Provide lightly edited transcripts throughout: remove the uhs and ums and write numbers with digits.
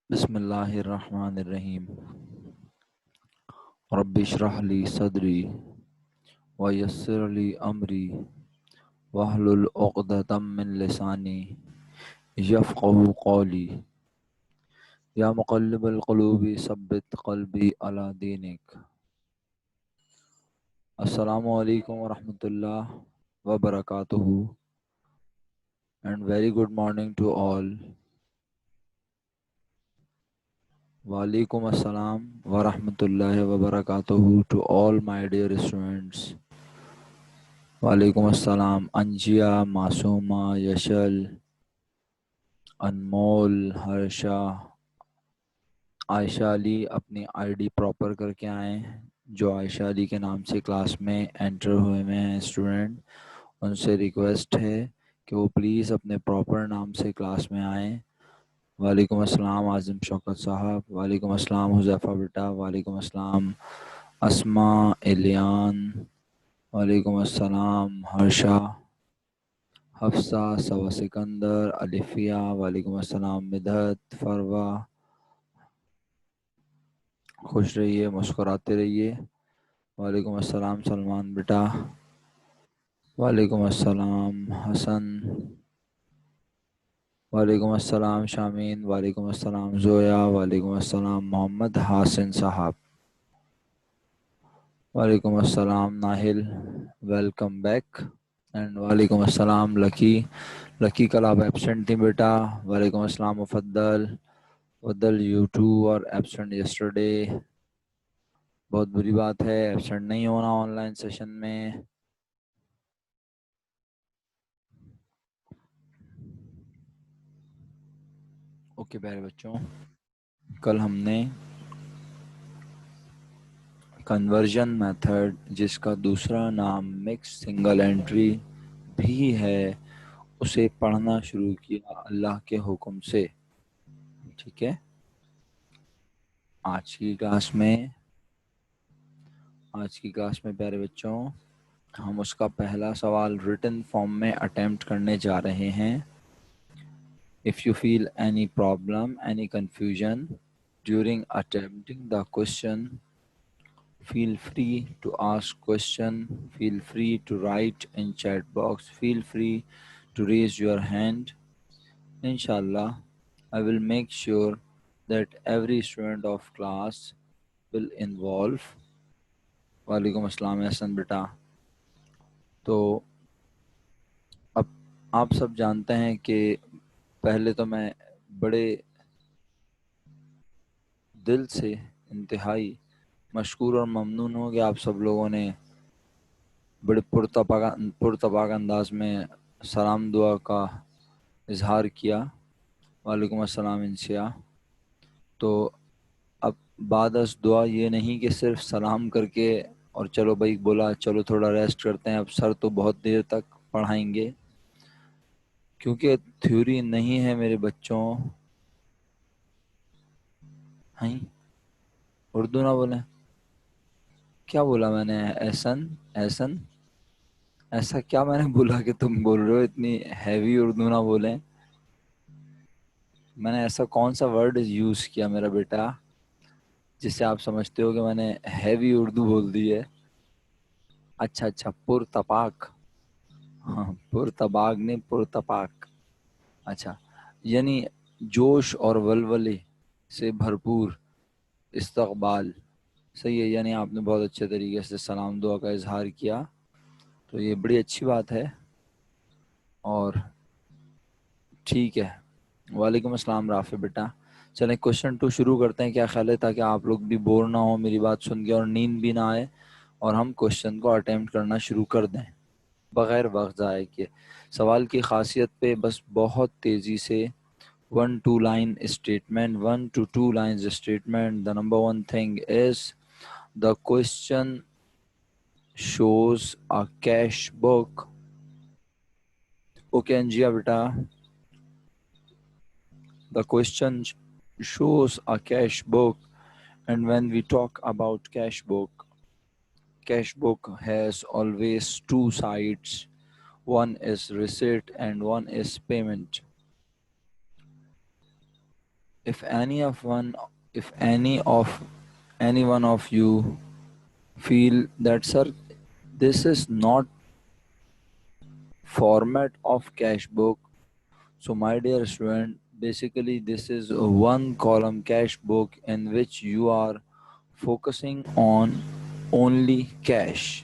بسم اللہ الرحمن الرحیم رب اشرح لی صدری ویسر لی امری واحلل عقدۃ من لسانی یفقہوا قولی یا مقلب القلوب ثبت قلبی علی دینک۔ السلام علیکم ورحمۃ اللہ وبرکاتہ and very good morning to all. وعلیکم السلام ورحمۃ اللہ وبرکاتہ to all my dear students. وعلیکم السلام انجیا، معصومہ، یشل، انمول، ہرشا، عائشہ علی اپنی آئی ڈی پراپر کر کے آئیں۔ جو عائشہ علی کے نام سے کلاس میں انٹر ہوئے ہیں اسٹوڈنٹ، ان سے ریکویسٹ ہے کہ وہ پلیز اپنے پراپر نام سے کلاس میں آئیں۔ وعلیکم السلام اعظم شوکت صاحب، وعلیکم السلام حذیفہ بیٹا، وعلیکم السلام اسماء، الیان، وعلیکم السلام ہرشا، حفصہ، سوا سکندر، الفیہ، وعلیکم السلام مدحت، فروہ، خوش رہیے، مسکراتے رہیے۔ وعلیکم السلام سلمان بیٹا، وعلیکم السلام حسن، وعلیکم السلام شامین، وعلیکم السلام زویا، وعلیکم السلام محمد حسن صاحب، وعلیکم السلام ناہل، ویلکم بیک، اینڈ وعلیکم السلام لکی۔ لکی کل آپ ایبسینٹ تھیں بیٹا۔ وعلیکم السلام مفدل، مفدل یو ٹو اور ایبسینٹ یسٹرڈے، بہت بری بات ہے ایبسینٹ نہیں ہونا آن لائن سیشن میں۔ اوکے پیارے بچوں، کل ہم نے کنورژن میتھڈ، جس کا دوسرا نام مکس سنگل انٹری بھی ہے، اسے پڑھنا شروع کیا اللہ کے حکم سے۔ ٹھیک ہے، آج کی کلاس میں پیارے بچوں ہم اس کا پہلا سوال ریٹن فارم میں اٹیمپٹ کرنے جا رہے ہیں۔ If you feel any problem, any confusion during attempting the question, feel free to ask question, feel free to write in chat box, feel free to raise your hand. Inshallah, I will make sure that every student of class will involve. وعلیکم السلام احسن بیٹا۔ تو اب آپ سب جانتے ہیں کہ پہلے تو میں بڑے دل سے انتہائی مشکور اور ممنون ہوں کہ آپ سب لوگوں نے بڑے پرتپاک انداز میں سلام دعا کا اظہار کیا۔ وعلیکم السلام انسیا۔ تو اب بعد از دعا یہ نہیں کہ صرف سلام کر کے اور چلو بھائی بولا چلو تھوڑا ریسٹ کرتے ہیں، اب سر تو بہت دیر تک پڑھائیں گے، کیونکہ تھیوری نہیں ہے میرے بچوں۔ ہیں اردو نہ بولیں، کیا بولا میں نے؟ احسن ایسا کیا میں نے بولا کہ تم بول رہے ہو اتنی ہیوی اردو نہ بولیں؟ میں نے ایسا کون سا ورڈ یوز کیا میرا بیٹا جس سے آپ سمجھتے ہو کہ میں نے ہیوی اردو بول دی ہے؟ اچھا پرتپاک، ہاں پرتپاک نہیں پرتپاک، اچھا یعنی جوش اور ولولے سے بھرپور استقبال، صحیح ہے، یعنی آپ نے بہت اچھے طریقے سے سلام دعا کا اظہار کیا، تو یہ بڑی اچھی بات ہے اور ٹھیک ہے۔ وعلیکم السلام رافع بیٹا۔ چلیں کوشچن 2 شروع کرتے ہیں، کیا خیال ہے، تاکہ آپ لوگ بھی بور نہ ہوں میری بات سن کے اور نیند بھی نہ آئے، اور ہم کوشچن کو اٹیمپٹ کرنا شروع کر دیں بغیر وقت ضائع کیے۔ سوال کی خاصیت پہ بس بہت تیزی سے 1-2 line statement, 1 to 2 lines statement. The number one thing is the question shows a cash book. Okay, Anjia beta. The question shows a cash book, and when we talk about cash book has always two sides. One is receipt and one is payment. if any of one if any one of you feel that, sir, this is not format of cash book. So my dear student, basically this is a one column cash book in which you are focusing on only cash.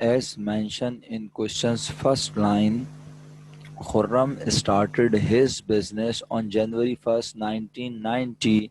as mentioned in question's first line, Khurram started his business on January 1st, 1990।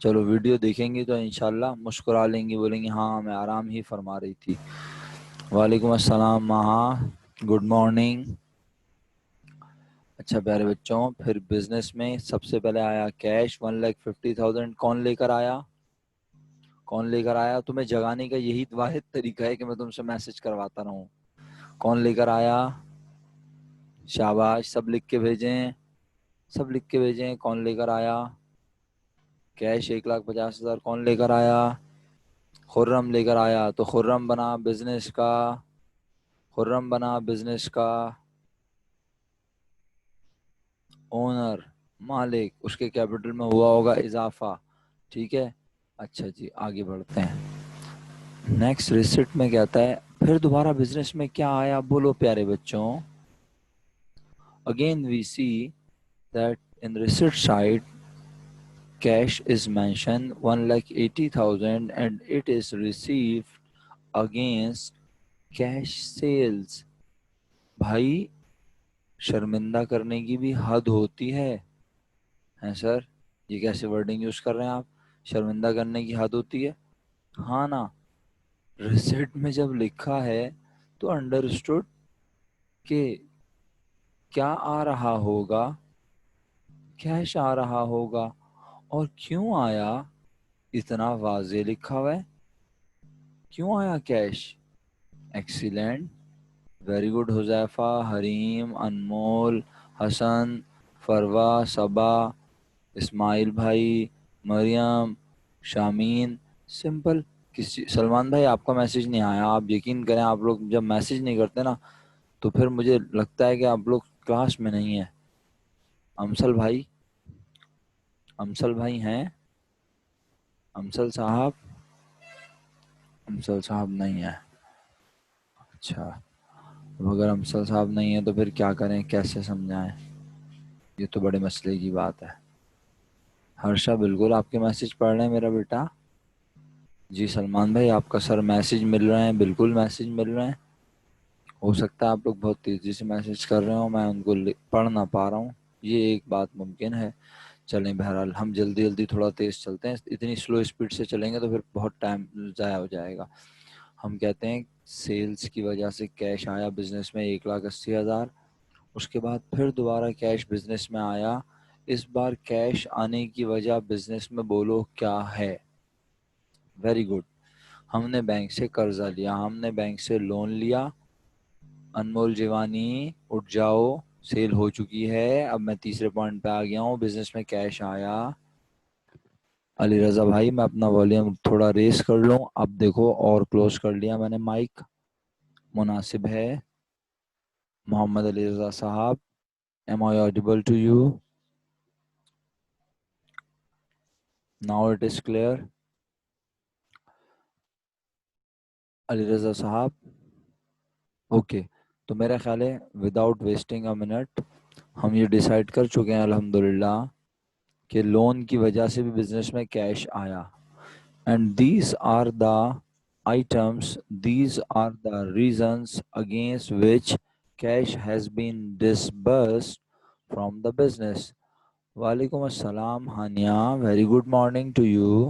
چلو video دیکھیں گی تو انشاءاللہ مسکرا لیں گی, بولیں گی ہاں میں آرام ہی فرما رہی تھی. وعلیکم السلام مہا, گڈ مارننگ. اچھا پیارے بچوں, پھر بزنس میں سب سے پہلے آیا کیش 1,50,000. کون لے کر آیا؟ کون لے کر آیا؟ تمہیں جگانے کا یہی واحد طریقہ ہے کہ میں تم سے میسج کرواتا رہوں. کون لے کر آیا؟ شاباش, سب لکھ کے بھیجیں, سب لکھ کے بھیجیں. کون لے کر آیا کیش 1,50,000؟ کون لے کر آیا؟ خرم لے کر آیا. تو خرم بنا بزنس کا, خرم بنا بزنس کا اونر, مالک. اس کے کیپٹل میں ہوا ہوگا اضافہ, ٹھیک ہے. اچھا جی آگے بڑھتے ہیں. نیکسٹ ریسٹ میں کہتا ہے پھر دوبارہ بزنس میں کیا آیا, بولو پیارے بچوں. Again we see that in rest side cash is mentioned 1,80,000 and it is received against cash sales. بھائی شرمندہ کرنے کی بھی حد ہوتی ہے سر, یہ کیسے ورڈنگ یوز کر رہے ہیں آپ؟ شرمندہ کرنے کی حد ہوتی ہے, ہاں نا. ریسیٹ میں جب لکھا ہے تو انڈرسٹوڈ کہ کیا آ رہا ہوگا, کیش آ رہا ہوگا. اور کیوں آیا؟ اتنا واضح لکھا ہوا ہے, کیوں آیا cash? Excellent, very good. Huzaifa, Hareem, Anmol, Hassan, Farwa, صبا, اسماعیل بھائی, مریم, شامین. سمپل. سلمان بھائی آپ کا میسج نہیں آیا. آپ یقین کریں, آپ لوگ جب میسج نہیں کرتے نا تو پھر مجھے لگتا ہے کہ آپ لوگ کلاس میں نہیں ہیں. امسل بھائی, امسل بھائی ہیں؟ امسل صاحب, امسل صاحب نہیں ہے. اچھا, اب اگر امسل صاحب نہیں ہیں تو پھر کیا کریں, کیسے سمجھائیں؟ یہ تو بڑے مسئلے کی بات ہے. ہرشا بالکل آپ کے میسج پڑھ رہے ہیں میرا بیٹا. جی سلمان بھائی آپ کا سر میسج مل رہے ہیں, بالکل میسج مل رہے ہیں. ہو سکتا ہے آپ لوگ بہت تیزی سے میسج کر رہے ہوں, میں ان کو پڑھ نہ پا رہا ہوں, یہ ایک بات ممکن ہے. چلیں بہرحال ہم جلدی جلدی تھوڑا تیز چلتے ہیں, اتنی سلو اسپیڈ سے چلیں گے تو پھر بہت ٹائم ضائع ہو جائے گا. ہم کہتے ہیں سیلز کی وجہ سے کیش آیا بزنس میں 1,80,000. اس کے بعد پھر دوبارہ کیش بزنس میں آیا. اس بار کیش آنے کی وجہ بزنس میں بولو کیا ہے؟ ویری گڈ, ہم نے بینک سے قرضہ لیا, ہم نے بینک سے لون لیا. انمول جیوانی اٹھ جاؤ, سیل ہو چکی ہے. اب میں تیسرے پوائنٹ پہ آ گیا ہوں, بزنس میں کیش آیا. علی رضا بھائی میں اپنا والیوم تھوڑا ریس کر لوں, اب دیکھو اور کلوز کر لیا میں نے مائک, مناسب ہے. محمد علی رضا صاحب, am I audible to you? Now it is clear. علی رضا صاحب اوکے. تو میرا خیال ہے وداؤٹ ویسٹنگ اے منٹ ہم یہ ڈیسائیڈ کر چکے ہیں الحمدللہ کہ لون کی وجہ سے بھی بزنس میں کیش آیا. And these are the items, these are the reasons against which cash has been disbursed from the business. وعلیکم السلام Haniya, very good morning to you.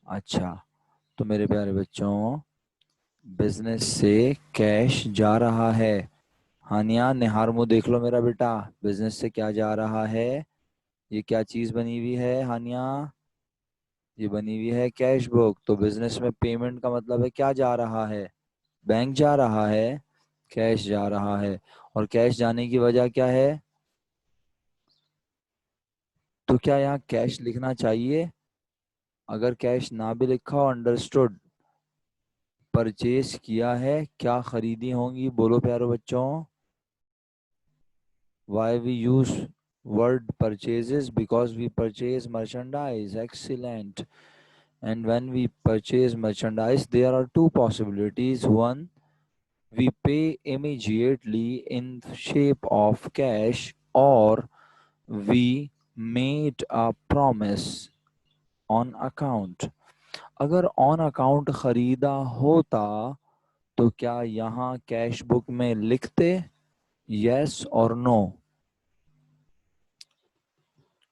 اچھا تو میرے پیارے بچوں بزنس سے کیش جا رہا ہے. ہانیہ نہار منہ دیکھ لو میرا بیٹا, بزنس سے کیا جا رہا ہے؟ یہ کیا چیز بنی ہوئی ہے ہانیہ؟ یہ بنی ہوئی ہے کیش بک. تو بزنس میں پیمنٹ کا مطلب ہے کیا جا رہا ہے؟ بینک جا رہا ہے, کیش جا رہا ہے. اور کیش جانے کی وجہ کیا ہے؟ تو کیا یہاں کیش لکھنا چاہیے؟ اگر کیش نہ بھی لکھا ہو انڈرسٹوڈ, پرچیز کیا ہے, کیا خریدی ہوں گی, بولو پیارو بچوں. Why we use word purchases? Because we purchase merchandise. Excellent. And when we purchase merchandise, there are two possibilities. One, we pay immediately in shape of cash, or we made a promise on account. اگر on account خریدا ہوتا تو کیا یہاں cash book میں لکھتے؟ یس اور نو؟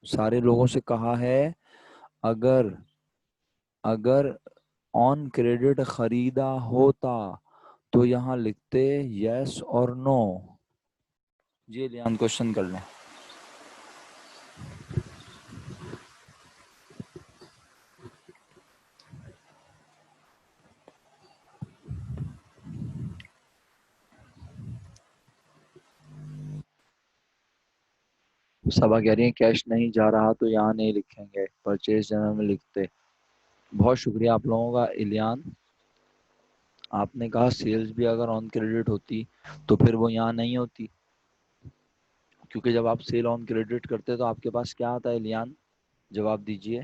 سارے لوگوں سے کہا ہے اگر آن کریڈٹ خریدا ہوتا تو یہاں لکھتے یس اور نو. جی لیان کوشچن کر لیں. صبا کہہ رہی ہیں کیش نہیں جا رہا تو یہاں نہیں لکھیں گے, پرچیز جنرل میں لکھتے. بہت شکریہ آپ لوگوں کا. الیان آپ نے کہا سیلز بھی اگر آن کریڈٹ ہوتی تو پھر وہ یہاں نہیں ہوتی, کیونکہ جب آپ سیل آن کریڈٹ کرتے تو آپ کے پاس کیا آتا ہے الیان؟ جواب دیجئے.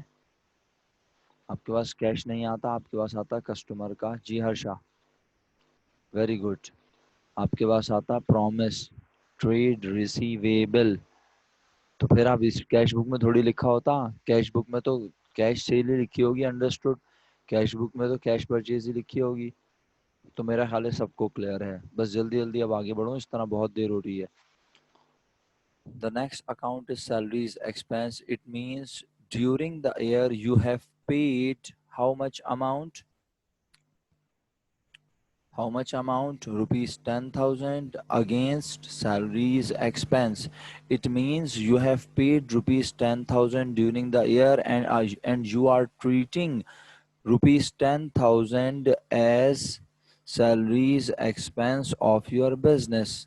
آپ کے پاس کیش نہیں آتا, آپ کے پاس آتا کسٹمر کا. جی ہرشا ویری گڈ. آپ کے پاس آتا پرومس ٹریڈ ریسیویبل. تو پھر آپ اس کیش بک میں تھوڑی لکھا ہوتا, کیش بک میں تو کیش سیل ہی لکھی ہوگی. انڈرسٹوڈ. کیش بک میں تو کیش پرچیز ہی لکھی ہوگی. تو میرا خیال ہے سب کو کلیئر ہے. بس جلدی جلدی اب آگے بڑھو, اس طرح بہت دیر ہو رہی ہے. The next account is salaries expense. It means during the year you have paid how much amount? How much amount? Rupees 10,000 against salaries expense. It means you have paid rupees 10,000 during the year, and you are treating rupees 10,000 as salaries expense of your business.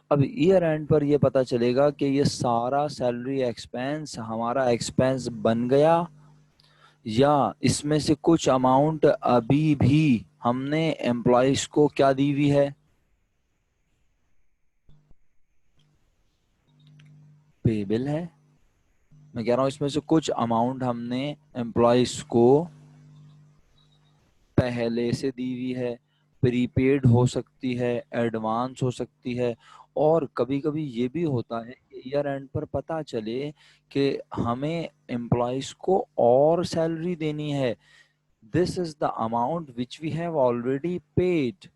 اب year end پر یہ پتا چلے گا کہ یہ سارا salary expense ہمارا expense بن گیا, یا اس میں سے کچھ اماؤنٹ ابھی بھی ہم نے امپلائیز کو کیا دی ہوئی ہے, پیبل ہے. میں کہہ رہا ہوں اس میں سے کچھ اماؤنٹ ہم نے امپلائیز کو پہلے سے دی ہوئی ہے. پری پیڈ ہو سکتی ہے, ایڈوانس ہو سکتی ہے, اور کبھی کبھی یہ بھی ہوتا ہے کہ ایئر اینڈ پر پتا چلے کہ ہمیں امپلائیز کو اور سیلری دینی ہے. This is the amount which we have already paid.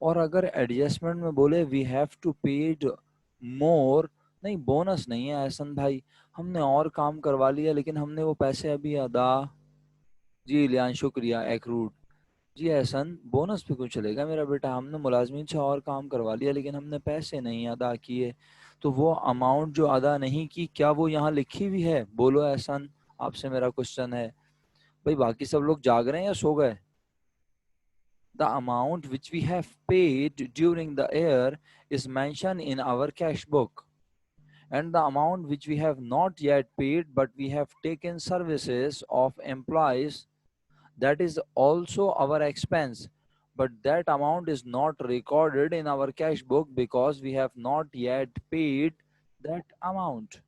اور اگر ایڈجسٹمنٹ میں بولے we have to paid more, نہیں بونس نہیں ہے احسن بھائی, ہم نے اور کام کروا لیا لیکن ہم نے وہ پیسے ابھی ادا. جی لیان شکریہ. ایکروٹ. جی احسن بونس پہ کچھ چلے گا میرا بیٹا, ہم نے ملازمین سے اور کام کروا لیا لیکن ہم نے پیسے نہیں ادا کیے. تو وہ اماؤنٹ جو ادا نہیں کی, کیا وہ یہاں لکھی ہوئی ہے؟ بولو احسن, آپ سے میرا کوشچن ہے. بھائی باقی سب لوگ جاگ رہے ہیں یا سو گئے؟ The amount which we have paid during the year is mentioned in our cash book. And the amount which we have not yet paid but we have taken services of employees, that is also our expense. But that amount is not recorded in our cash book because we have not yet paid that amount.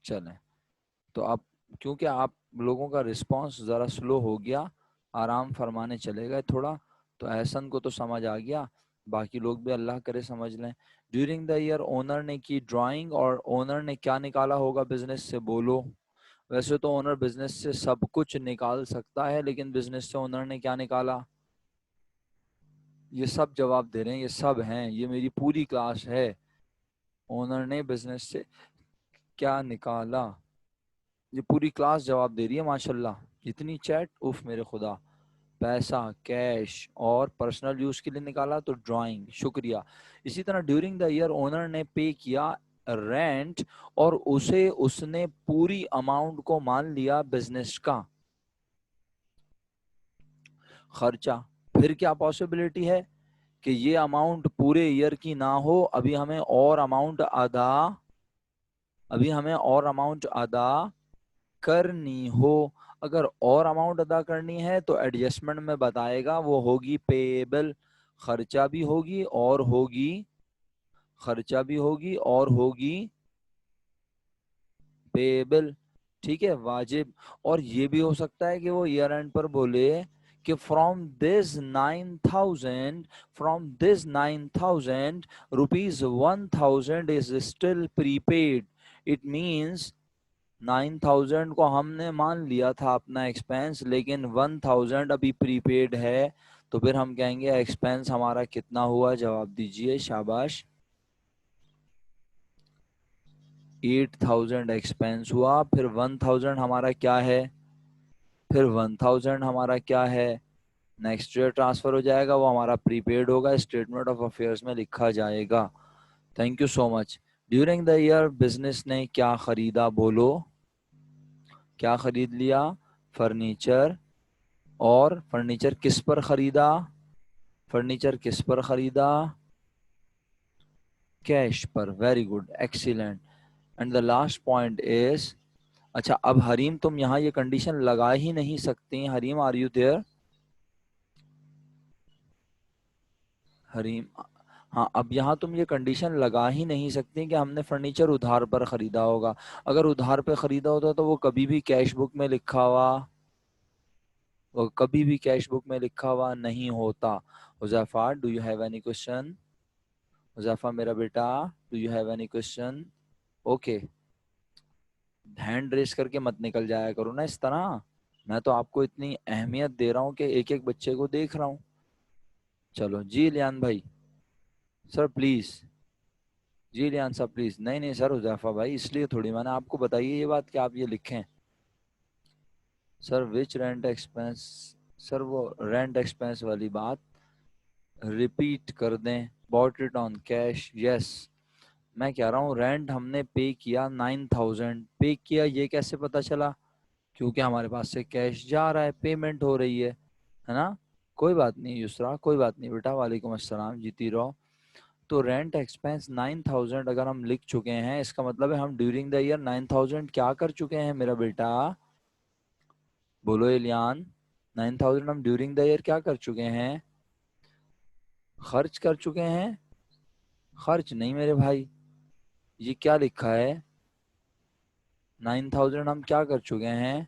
چلیں تو اب کیونکہ آپ لوگوں کا response ذرا سلو ہو گیا, آرام فرمانے چلے گئے تھوڑا, تو احسن کو تو سمجھ آ گیا, باقی لوگ بھی اللہ کرے سمجھ لیں. ڈیورنگ دا ایئر اونر نے کی ڈرائنگ, اور اونر نے کیا نکالا ہوگا بزنس سے؟ بولو. ویسے تو اونر بزنس سے سب کچھ نکال سکتا ہے, لیکن بزنس سے اونر نے کیا نکالا؟ یہ سب جواب دے رہے ہیں, یہ سب ہیں, یہ میری پوری کلاس ہے. اونر نے بزنس سے کیا نکالا؟ یہ پوری کلاس جواب دے رہی ہے ماشاءاللہ. اتنی چیٹ, اوف میرے خدا. پیسہ, کیش, اور پرسنل یوز کے لیے نکالا تو ڈرائنگ. شکریہ. اسی طرح ڈیورنگ دا ایئر اونر نے پے کیا رینٹ, اور اس نے پوری اماؤنٹ کو مان لیا بزنس کا خرچہ. پھر کیا پاسبلٹی ہے کہ یہ اماؤنٹ پورے ایئر کی نہ ہو, ابھی ہمیں اور اماؤنٹ ادا کرنی ہو. اگر اور اماؤنٹ ادا کرنی ہے تو ایڈجسٹمنٹ میں بتائے گا, وہ ہوگی پیبل. خرچہ بھی ہوگی اور ہوگی پیبل. ٹھیک ہے, واجب. اور یہ بھی ہو سکتا ہے کہ وہ ایئر اینڈ پر بولے کہ from this 9,000 rupees 1,000 is still prepaid. It means 9,000 کو ہم نے مان لیا تھا اپنا ایکسپینس, لیکن 1,000 ابھی پری پیڈ ہے. تو پھر ہم کہیں گے ایکسپینس ہمارا کتنا ہوا, جواب دیجئے, شاباش. 8,000 ایکسپینس ہوا. پھر 1,000 ہمارا کیا ہے, پھر 1,000 ہمارا کیا ہے, نیکسٹ ایئر ٹرانسفر ہو جائے گا, وہ ہمارا پری پیڈ ہوگا, اسٹیٹمنٹ آف افیئرس میں لکھا جائے گا. Thank you so much. During the year business نے کیا خریدا, بولو کیا خرید لیا, فرنیچر. اور فرنیچر کس پر خریدا, فرنیچر کس پر خریدا, cash per. Very good, excellent. And the last point is, اچھا اب حریم تم یہاں یہ کنڈیشن لگا ہی نہیں سکتی. حریم آر یو دیئر, حریم, ہاں اب یہاں تم یہ کنڈیشن لگا ہی نہیں سکتی کہ ہم نے فرنیچر ادھار پر خریدا ہوگا. اگر ادھار پہ خریدا ہوتا تو وہ کبھی بھی کیش بک میں لکھا ہوا, وہ کبھی بھی کیش بک میں لکھا ہوا نہیں ہوتا. Huzaifa do you have any question, Huzaifa میرا بیٹا do you have any question. Okay, hand raise کر کے مت نکل جایا کرو نا اس طرح. میں تو آپ کو اتنی اہمیت دے رہا ہوں کہ ایک ایک بچے کو دیکھ رہا ہوں. چلو جی لیان بھائی, سر پلیز, جی لیان صاحب پلیز. نہیں نہیں سر حذیفہ بھائی, اس لیے تھوڑی میں نے آپ کو بتائیے یہ بات کہ آپ یہ لکھیں. سر وچ رینٹ ایکسپینس, سر وہ رینٹ ایکسپینس والی بات ریپیٹ کر دیں. باٹ اٹ آن کیش, یس. میں کہہ رہا ہوں رینٹ ہم نے پے کیا 9,000. پے کیا یہ کیسے پتا چلا, کیونکہ ہمارے پاس سے کیش جا رہا ہے, پیمنٹ ہو رہی ہے نا. کوئی بات نہیں یسرا, کوئی بات نہیں بیٹا, وعلیکم السلام, جیتی رہو. تو رینٹ ایکسپینس 9,000 اگر ہم لکھ چکے ہیں, اس کا مطلب ہے ہم ڈیورنگ دا ایئر 9,000 کیا کر چکے ہیں میرا بیٹا, بولو الیان. 9,000 ہم ڈیورنگ دا ایئر کیا کر چکے ہیں, خرچ کر چکے ہیں. خرچ نہیں میرے بھائی, یہ کیا لکھا ہے, 9,000 ہم کیا کر چکے ہیں,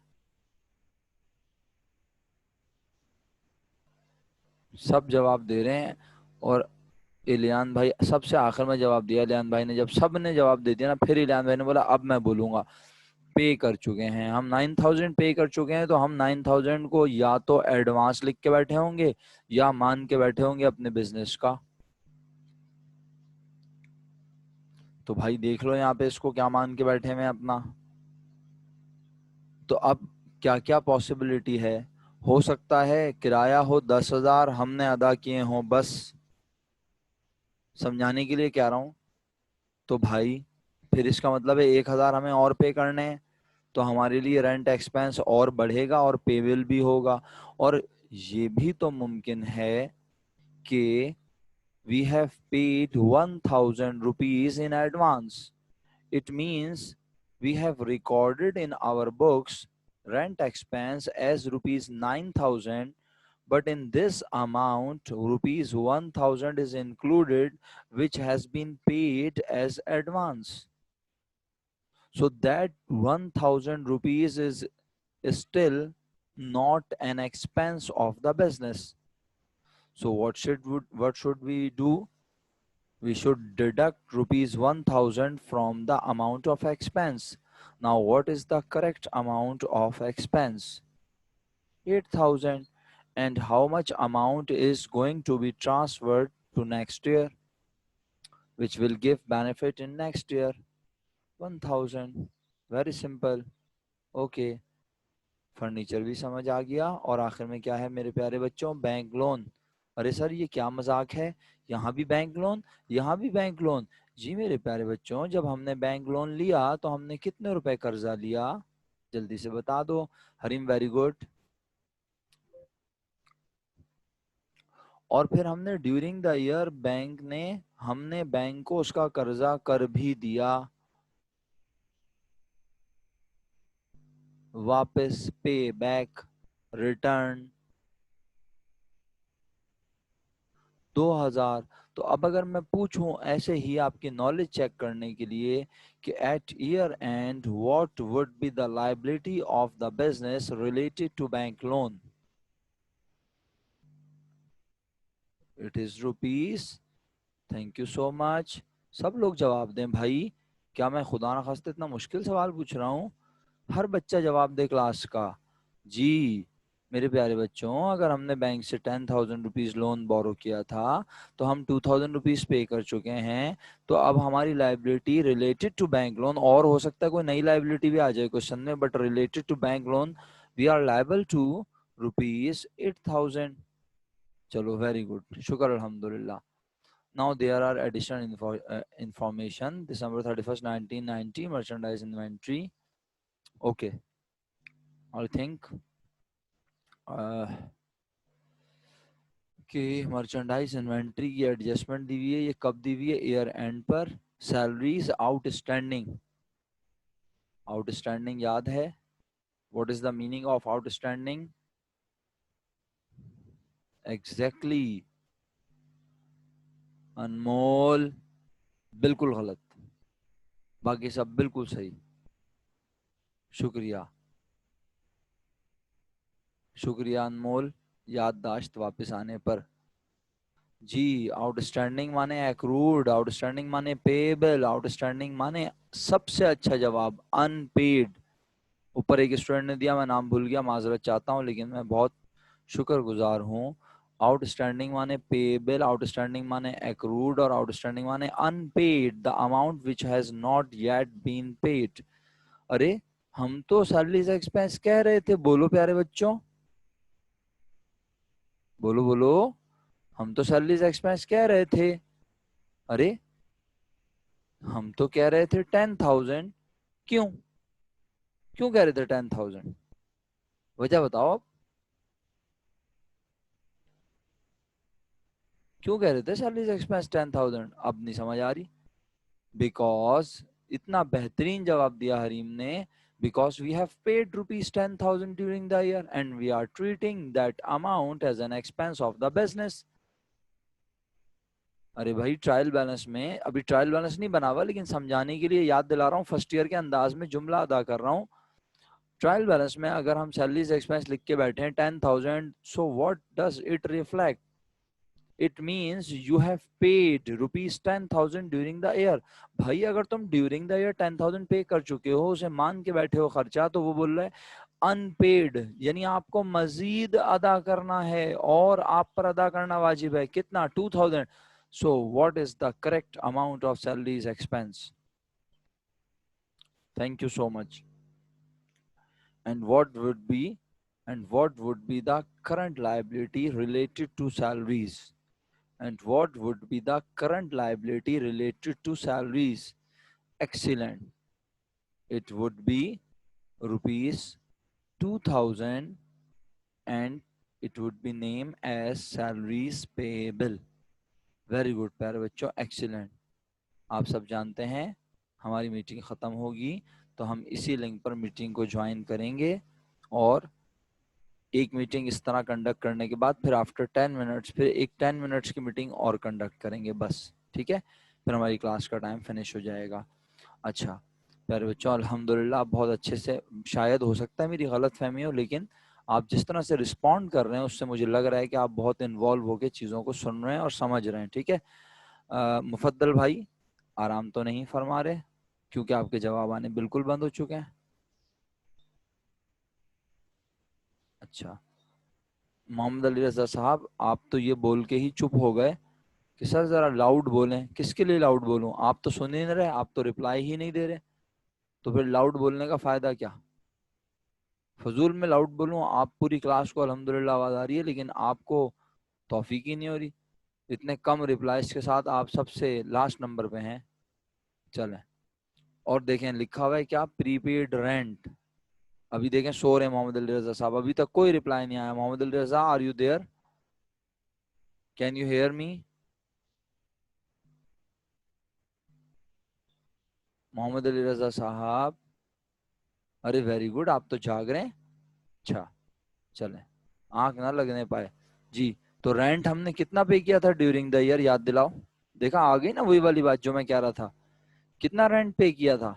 سب جواب دے رہے ہیں. اور الیان بھائی سب سے آخر میں جواب دیا. الیان بھائی نے جب سب نے جواب دے دیا نا, پھر الیان بھائی نے بولا اب میں بولوں گا. پے کر چکے ہیں ہم 9,000 پے کر چکے ہیں, تو ہم 9,000 کو یا تو ایڈوانس لکھ کے بیٹھے ہوں گے یا مان کے بیٹھے ہوں گے اپنے بزنس کا. تو بھائی دیکھ لو یہاں پہ اس کو کیا مان کے بیٹھے ہوئے اپنا. تو اب کیا کیا پاسبلٹی ہے, ہو سکتا ہے کرایہ ہو 10,000 ہم نے ادا کیے ہوں, بس سمجھانے کے لیے کہہ رہا ہوں. تو بھائی پھر اس کا مطلب ہے 1,000 ہمیں اور پے کرنے ہیں, تو ہمارے لیے رینٹ ایکسپینس اور بڑھے گا اور پیبل بھی ہوگا. اور یہ بھی تو ممکن ہے کہ we have paid 1,000 rupees in advance. It means we have recorded in our books rent expense as rupees 9,000, but in this amount rupees 1,000 is included, which has been paid as advance. So that 1,000 rupees is still not an expense of the business. So what should we do? We should deduct rupees 1,000 from the amount of expense. Now what is the correct amount of expense? 8,000. And how much amount is going to be transferred to next year, which will give benefit in next year? 1,000. Very simple. Okay. Furniture بھی سمجھ آ گیا. اور آخر میں کیا ہے میرے پیارے بچوں, بینک لون. ارے سر یہ کیا مذاق ہے, یہاں بھی بینک لون یہاں بھی بینک لون. جی میرے پیارے بچوں, جب ہم نے بینک لون لیا تو ہم نے کتنے روپے قرضہ لیا, جلدی سے بتا دو. حریم ویری گڈ. اور پھر ہم نے ڈیورنگ دا ایئر ہم نے بینک کو اس کا قرضہ کر بھی دیا, واپس, پے بیک, ریٹرن 2,000. تو اب اگر میں پوچھوں ایسے ہی آپ کی نالج چیک کرنے کے لیے کہ at year end what would be the liability of the business related to bank loan, it is rupees. Thank you so much. سب لوگ جواب دیں بھائی. کیا میں خدا نخواستہ اتنا مشکل سوال پوچھ رہا ہوں, ہر بچہ جواب دے کلاس کا. جی میرے پیارے بچوں اگر ہم نے بینک سے 10,000 روپیز لون بورو کیا تھا تو ہم 2,000 روپیز پے کر چکے ہیں، تو اب ہماری liability related to bank loan, اور ہو سکتا ہے کوئی نئی لائبلٹی بھی آ جائے کوشچن میں، but related to bank loan we are liable to rupees 8,000. چلو ویری گڈ، شکر الحمدللہ. Now there are additional information. December 31st, 1990, merchandise inventory. Okay, I think کہ مرچنڈائز انوینٹری کی ایڈجسٹمنٹ دی ہوئی ہے. یہ کب دی ہوئی ہے؟ ایئر اینڈ پر. Salaries outstanding. Outstanding یاد ہے؟ What is the meaning of outstanding? Exactly Anmol. بالکل غلط، باقی سب بالکل صحیح. شکریہ شکریہ انمول، یادداشت واپس آنے پر. جی out standing money ایکروڈ، out standing money payable, outstanding مانے سب سے اچھا جواب ان پیڈ. اوپر ایک اسٹوڈنٹ نے دیا، میں نام بھول گیا، معذرت چاہتا ہوں، لیکن میں بہت شکر گزار ہوں. Outstanding money payable, outstanding money accrued, اور outstanding money unpaid, the amount which has not yet been paid. ارے ہم تو سیلریز ایکسپینس کہہ رہے تھے، بولو پیارے بچوں، بولو بولو، ہم تو سیلریز ایکسپینس کہہ رہے تھے. ارے ہم تو کہہ رہے تھے 10,000. کیوں کیوں کہہ رہے تھے 10,000؟ وجہ بتاؤ آپ، کیوں کہہ رہے تھے سیلریز ایکسپینس 10,000؟ اب نہیں سمجھ آ رہی. بیکاز اتنا بہترین جواب دیا حریم نے. Because we have paid rupees 10,000 during the year and we are treating that amount as an expense of the business. ارے بھائی ٹرائل بیلنس میں ابھی ٹرائل بیلنس نہیں بنا ہوا، لیکن سمجھانے کے لیے یاد دلا رہا ہوں، فرسٹ ایئر کے انداز میں جملہ ادا کر رہا ہوں. ٹرائل بیلنس میں اگر ہم سیلریز ایکسپینس لکھ کے بیٹھے ہیں 10,000، so what does it reflect? It means you have paid rupees 10,000 during the year. بھائی اگر تم during the year 10,000 پے کر چکے ہو، اسے مان کے بیٹھے ہو خرچہ، تو وہ بول رہا ہے unpaid، یعنی آپ کو مزید ادا کرنا ہے اور آپ پر ادا کرنا واجب ہے. کتنا؟ 2,000. So what is the correct amount of salaries expense? Thank you so much. And what would be the current liability related to salaries? And what would be the current liability related to salaries? Excellent. It would be rupees 2,000 and it would be named as salaries payable. Very good پیارے بچوں، excellent. آپ سب جانتے ہیں ہماری meeting ختم ہوگی تو ہم اسی لنک پر میٹنگ کو جوائن کریں گے، اور ایک میٹنگ اس طرح کنڈکٹ کرنے کے بعد پھر آفٹر 10 منٹس پھر ایک 10 منٹس کی میٹنگ اور کنڈکٹ کریں گے بس. ٹھیک ہے، پھر ہماری کلاس کا ٹائم فنش ہو جائے گا. اچھا پیارے بچوں، الحمدللہ آپ بہت اچھے سے، شاید ہو سکتا ہے میری غلط فہمی ہو، لیکن آپ جس طرح سے رسپونڈ کر رہے ہیں اس سے مجھے لگ رہا ہے کہ آپ بہت انوالو ہو کے چیزوں کو سن رہے ہیں اور سمجھ رہے ہیں. ٹھیک ہے، مفضل بھائی آرام تو نہیں فرما رہے؟ کیونکہ آپ کے جواب آنے بالکل بند ہو چکے ہیں. اچھا محمد علی رضا صاحب، آپ تو یہ بول کے ہی چپ ہو گئے کہ سر ذرا لاؤڈ بولیں. کس کے لیے لاؤڈ بولوں؟ آپ تو سن ہی نہیں رہے، آپ تو رپلائی ہی نہیں دے رہے، تو پھر لاؤڈ بولنے کا فائدہ کیا؟ فضول میں لاؤڈ بولوں؟ آپ پوری کلاس کو الحمدللہ آواز آ رہی ہے، لیکن آپ کو توفیق ہی نہیں ہو رہی. اتنے کم ریپلائز کے ساتھ آپ سب سے لاسٹ نمبر پہ ہیں. چلیں، اور دیکھیں لکھا ہوا ہے کیا؟ پری پیڈ رینٹ. ابھی دیکھیں سو رہے ہیں محمد علی رضا صاحب، ابھی تک کوئی رپلائی نہیں آیا. Muhammad Ali Raza are you there? Can you hear me? Muhammad Ali Raza صاحب، ارے ویری گڈ، آپ تو جاگ رہے ہیں. اچھا چلیں، آنکھ نہ لگنے پائے. جی تو رینٹ ہم نے کتنا پے کیا تھا ڈیورنگ دا ایئر؟ یاد دلاؤ. دیکھا آ گئی نا وہی والی بات جو میں کہہ رہا تھا. کتنا رینٹ پے کیا تھا؟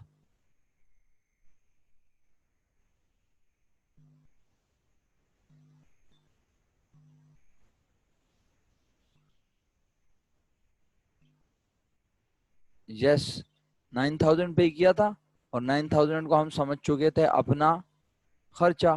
یس 9,000 پے کیا تھا، اور 9,000 کو ہم سمجھ چکے تھے اپنا خرچہ.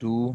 2,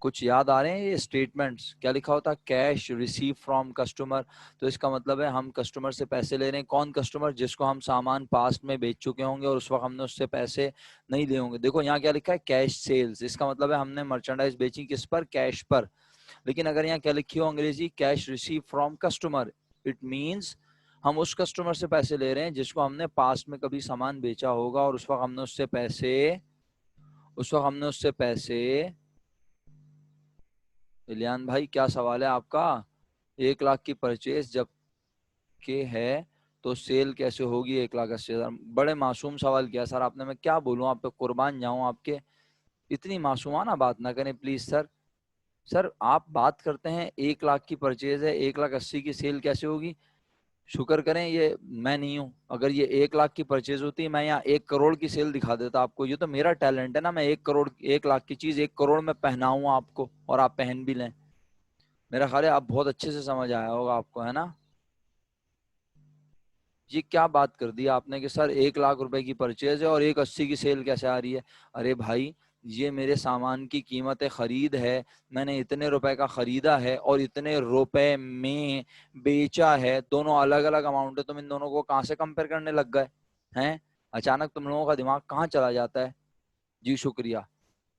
کچھ یاد آ رہے ہیں یہ اسٹیٹمنٹس؟ کیا لکھا ہوتا ہے؟ Cash receive from customer. تو اس کا مطلب ہے ہم کسٹمر سے پیسے لے رہے ہیں. کون کسٹمر؟ جس کو ہم سامان پاسٹ میں بیچ چکے ہوں گے اور اس وقت ہم نے اس سے پیسے نہیں لیے ہوں گے. دیکھو یہاں کیا لکھا ہے؟ Cash sales. اس کا مطلب ہے ہم نے مرچنڈائز بیچی کس پر؟ کیش پر. لیکن اگر یہاں کیا لکھی ہو انگریزی؟ Cash receive from customer. It means ہم اس کسٹمر سے پیسے لے رہے ہیں جس کو ہم نے پاسٹ میں کبھی سامان بیچا ہوگا اور اس وقت ہم نے اس سے پیسے الیان بھائی کیا سوال ہے آپ کا؟ 1 لاکھ کی پرچیز جب کہ ہے تو سیل کیسے ہوگی 1,80,000؟ بڑے معصوم سوال کیا سر آپ نے. میں کیا بولوں آپ پہ، قربان جاؤں آپ کے. اتنی معصومانہ بات نہ کریں پلیز سر. سر آپ بات کرتے ہیں 1 لاکھ کی پرچیز ہے، 1,80,000 کی سیل کیسے ہوگی؟ شکر کریں یہ میں نہیں ہوں. اگر یہ 1 لاکھ کی پرچیز ہوتی میں یہاں 1 کروڑ کی سیل دکھا دیتا آپ کو. یہ تو میرا ٹیلنٹ ہے نا، میں 1 لاکھ کی چیز 1 کروڑ میں پہناؤں آپ کو اور آپ پہن بھی لیں. میرا خیال ہے آپ بہت اچھے سے سمجھ آیا ہوگا آپ کو، ہے نا. یہ کیا بات کر دی آپ نے کہ سر 1 لاکھ روپے کی پرچیز ہے اور 1,80,000 کی سیل کیسے آ رہی ہے؟ ارے بھائی یہ میرے سامان کی قیمت خرید ہے، میں نے اتنے روپے کا خریدا ہے اور اتنے روپے میں بیچا ہے. دونوں الگ الگ اماؤنٹ ہے. تم ان دونوں کو کہاں سے کمپیئر کرنے لگ گئے ہیں؟ اچانک تم لوگوں کا دماغ کہاں چلا جاتا ہے؟ جی شکریہ.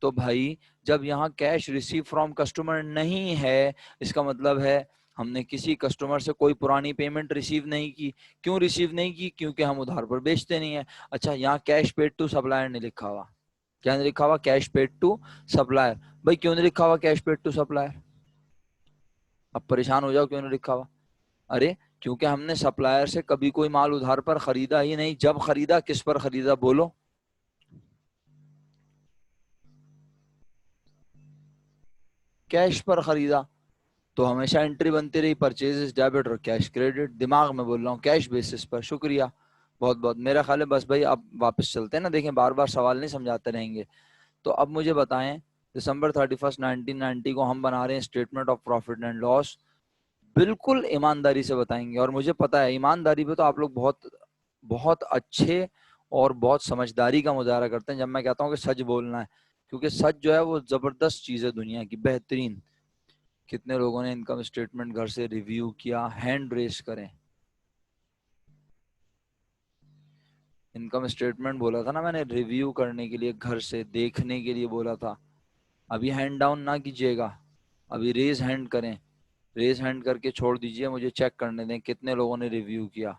تو بھائی جب یہاں کیش ریسیو فرام کسٹمر نہیں ہے، اس کا مطلب ہے ہم نے کسی کسٹمر سے کوئی پرانی پیمنٹ ریسیو نہیں کی. کیوں ریسیو نہیں کی؟ کیونکہ ہم ادھار پر بیچتے نہیں ہیں. اچھا یہاں کیش پیڈ ٹو سپلائر نہیں لکھا ہوا. کیا نہیں لکھا ہوا؟ Cash paid to supplier. بھائی کیوں نہیں لکھا ہوا کیش پیڈ ٹو سپلائر؟ اب پریشان ہو جاؤ کیوں نہیں لکھا ہوا. ارے کیونکہ ہم نے سپلائر سے کبھی کوئی مال ادھار پر خریدا ہی نہیں. جب خریدا کس پر خریدا بولو؟ کیش پر خریدا. تو ہمیشہ انٹری بنتی رہی پرچیز ڈیبٹ اور کیش کریڈٹ. دماغ میں بول رہا ہوں کیش بیسس پر. شکریہ بہت بہت. میرا خیال ہے بس بھائی آپ واپس چلتے ہیں نا، دیکھیں بار بار سوال نہیں سمجھاتے رہیں گے. تو اب مجھے بتائیں دسمبر 31 1990 کو ہم بنا رہے ہیں statement of profit and loss. بالکل ایمانداری سے بتائیں گے اور مجھے پتا ہے ایمانداری پہ تو آپ لوگ بہت بہت اچھے اور بہت سمجھداری کا مظاہرہ کرتے ہیں جب میں کہتا ہوں کہ سچ بولنا ہے. کیونکہ سچ جو ہے وہ زبردست چیز ہے دنیا کی، بہترین. کتنے لوگوں نے انکم اسٹیٹمنٹ گھر سے ریویو کیا؟ ہینڈ ریس کریں. انکم اسٹیٹمنٹ بولا تھا نا میں نے ریویو کرنے کے لیے، گھر سے دیکھنے کے لیے بولا تھا. ابھی ہینڈ ڈاؤن نہ کیجیے گا، ابھی ریز ہینڈ کریں. ریز ہینڈ کر کے چھوڑ دیجئے، مجھے چیک کرنے دیں کتنے لوگوں نے ریویو کیا.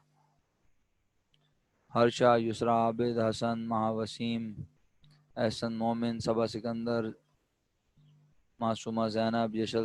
ہرشا، یسرا، عابد، حسن، مہا وسیم، احسن، مومن، صبا سکندر، معصومہ، زینب، یشل